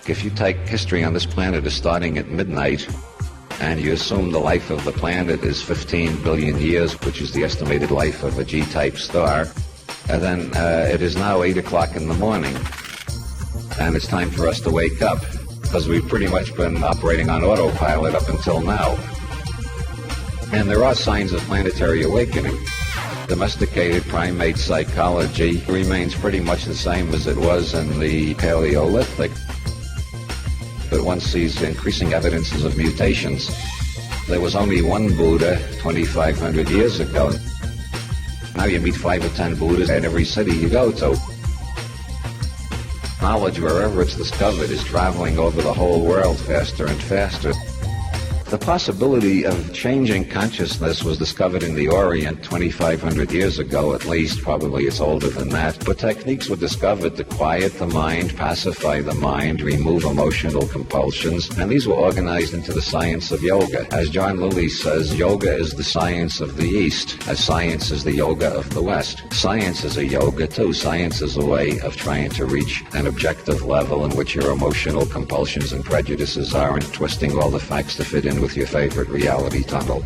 If you take history on this planet as starting at midnight, and you assume the life of the planet is 15 billion years, which is the estimated life of a G-type star, then it is now 8 o'clock in the morning, and it's time for us to wake up, because we've pretty much been operating on autopilot up until now. And there are signs of planetary awakening. Domesticated primate psychology remains pretty much the same as it was in the Paleolithic, but one sees increasing evidences of mutations. There was only one Buddha 2,500 years ago. Now you meet 5 or 10 Buddhas at every city you go to. Knowledge, wherever it's discovered, is traveling over the whole world faster and faster. The possibility of changing consciousness was discovered in the Orient 2,500 years ago at least. Probably it's older than that. But techniques were discovered to quiet the mind, pacify the mind, remove emotional compulsions, and these were organized into the science of yoga. As John Lilly says, yoga is the science of the East, as science is the yoga of the West. Science is a yoga too. Science is a way of trying to reach an objective level in which your emotional compulsions and prejudices aren't twisting all the facts to fit in with your favorite reality tunnel.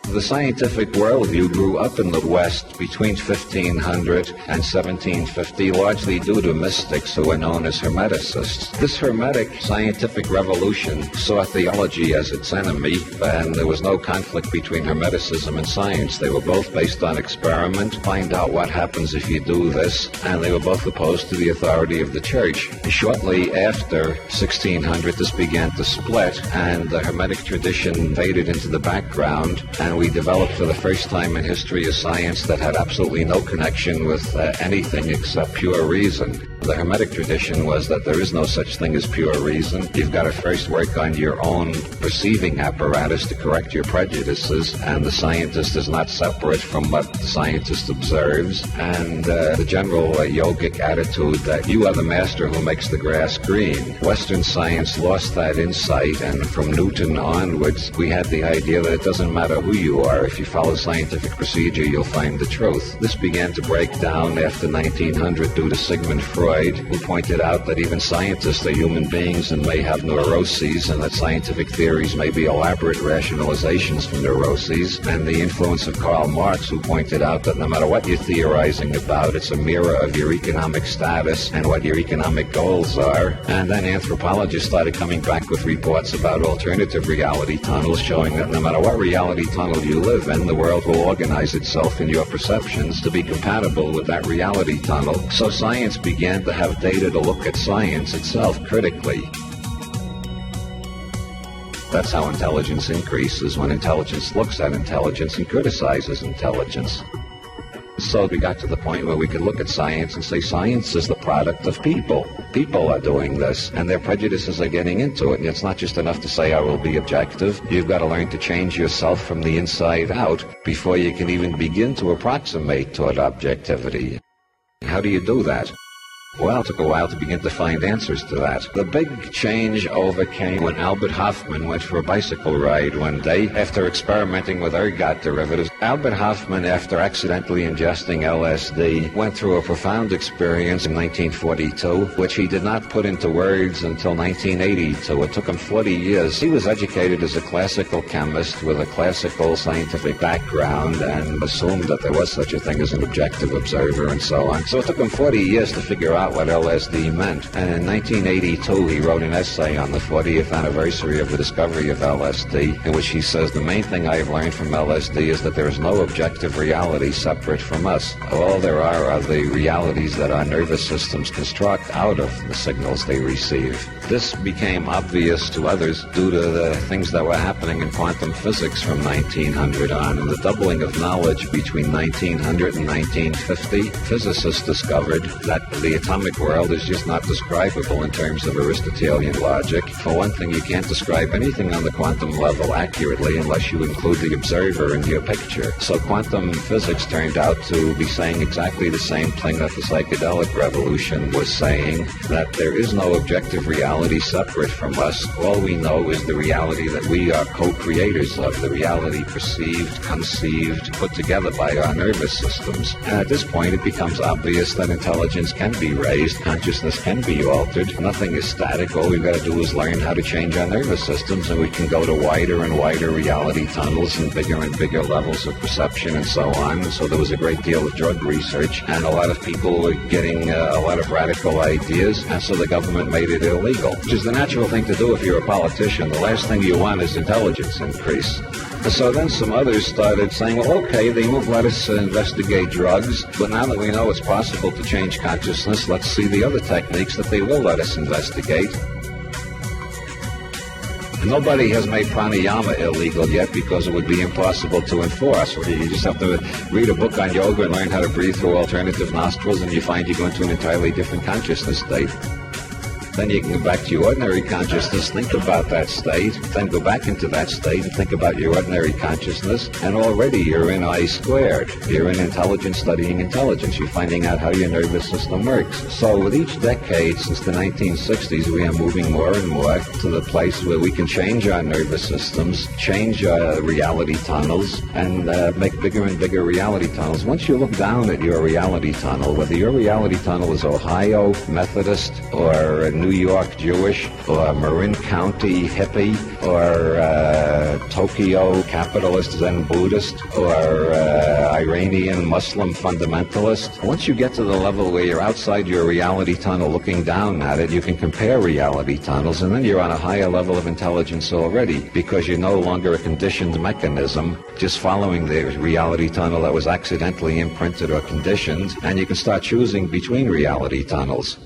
The scientific worldview grew up in the West between 1500 and 1750, largely due to mystics who were known as Hermeticists. This Hermetic scientific revolution saw theology as its enemy, and there was no conflict between Hermeticism and science. They were both based on experiment, find out what happens if you do this, and they were both opposed to the authority of the Church. Shortly after 1600, this began to split, and the Hermetic tradition faded into the background, and we developed for the first time in history a science that had absolutely no connection with anything except pure reason. The Hermetic tradition was that there is no such thing as pure reason. You've got to first work on your own perceiving apparatus to correct your prejudices, and the scientist is not separate from what the scientist observes. And the general yogic attitude that you are the master who makes the grass green. Western science lost that insight, and from Newton onwards, we had the idea that it doesn't matter who you are. If you follow scientific procedure, you'll find the truth. This began to break down after 1900 due to Sigmund Freud, who pointed out that even scientists are human beings and may have neuroses, and that scientific theories may be elaborate rationalizations for neuroses, and the influence of Karl Marx, who pointed out that no matter what you're theorizing about, it's a mirror of your economic status and what your economic goals are. And then anthropologists started coming back with reports about alternative reality tunnels, showing that no matter what reality tunnel you live in, the world will organize itself in your perceptions to be compatible with that reality tunnel. So science began to have data to look at science itself critically. That's how intelligence increases, when intelligence looks at intelligence and criticizes intelligence. So we got to the point where we could look at science and say science is the product of people. People are doing this, and their prejudices are getting into it. And it's not just enough to say, I will be objective. You've got to learn to change yourself from the inside out before you can even begin to approximate toward objectivity. How do you do that? Well, it took a while to begin to find answers to that. The big change overcame when Albert Hofmann went for a bicycle ride one day after experimenting with ergot derivatives. Albert Hofmann, after accidentally ingesting LSD, went through a profound experience in 1942, which he did not put into words until 1982. It took him 40 years. He was educated as a classical chemist with a classical scientific background and assumed that there was such a thing as an objective observer and so on. So it took him 40 years to figure out what LSD meant. And in 1982, he wrote an essay on the 40th anniversary of the discovery of LSD, in which he says, the main thing I've learned from LSD is that there is no objective reality separate from us. All there are the realities that our nervous systems construct out of the signals they receive. This became obvious to others due to the things that were happening in quantum physics from 1900 on, and the doubling of knowledge between 1900 and 1950. Physicists discovered that the atomic world is just not describable in terms of Aristotelian logic. For one thing, you can't describe anything on the quantum level accurately unless you include the observer in your picture. So quantum physics turned out to be saying exactly the same thing that the psychedelic revolution was saying, that there is no objective reality separate from us. All we know is the reality that we are co-creators of, the reality perceived, conceived, put together by our nervous systems. And at this point, it becomes obvious that intelligence can be raised. Consciousness can be altered. Nothing is static. All we've got to do is learn how to change our nervous systems, and we can go to wider and wider reality tunnels and bigger levels of perception and so on. So there was a great deal of drug research, and a lot of people were getting a lot of radical ideas, and so the government made it illegal, which is the natural thing to do if you're a politician. The last thing you want is intelligence increase. And so then some others started saying, well, okay, they won't let us investigate drugs, but now that we know it's possible to change consciousness, let's see the other techniques that they will let us investigate. Nobody has made pranayama illegal yet because it would be impossible to enforce. You just have to read a book on yoga and learn how to breathe through alternative nostrils, and you find you go into an entirely different consciousness state. Then you can go back to your ordinary consciousness, think about that state, then go back into that state and think about your ordinary consciousness, and already you're in I squared. You're in intelligence studying intelligence. You're finding out how your nervous system works. So with each decade since the 1960s, we are moving more and more to the place where we can change our nervous systems, change our reality tunnels, and make bigger and bigger reality tunnels. Once you look down at your reality tunnel, whether your reality tunnel is Ohio Methodist or New York Jewish or Marin County hippie or Tokyo capitalist Zen Buddhist or Iranian Muslim fundamentalist, once you get to the level where you're outside your reality tunnel looking down at it, you can compare reality tunnels, and then you're on a higher level of intelligence already, because you're no longer a conditioned mechanism just following the reality tunnel that was accidentally imprinted or conditioned, and you can start choosing between reality tunnels.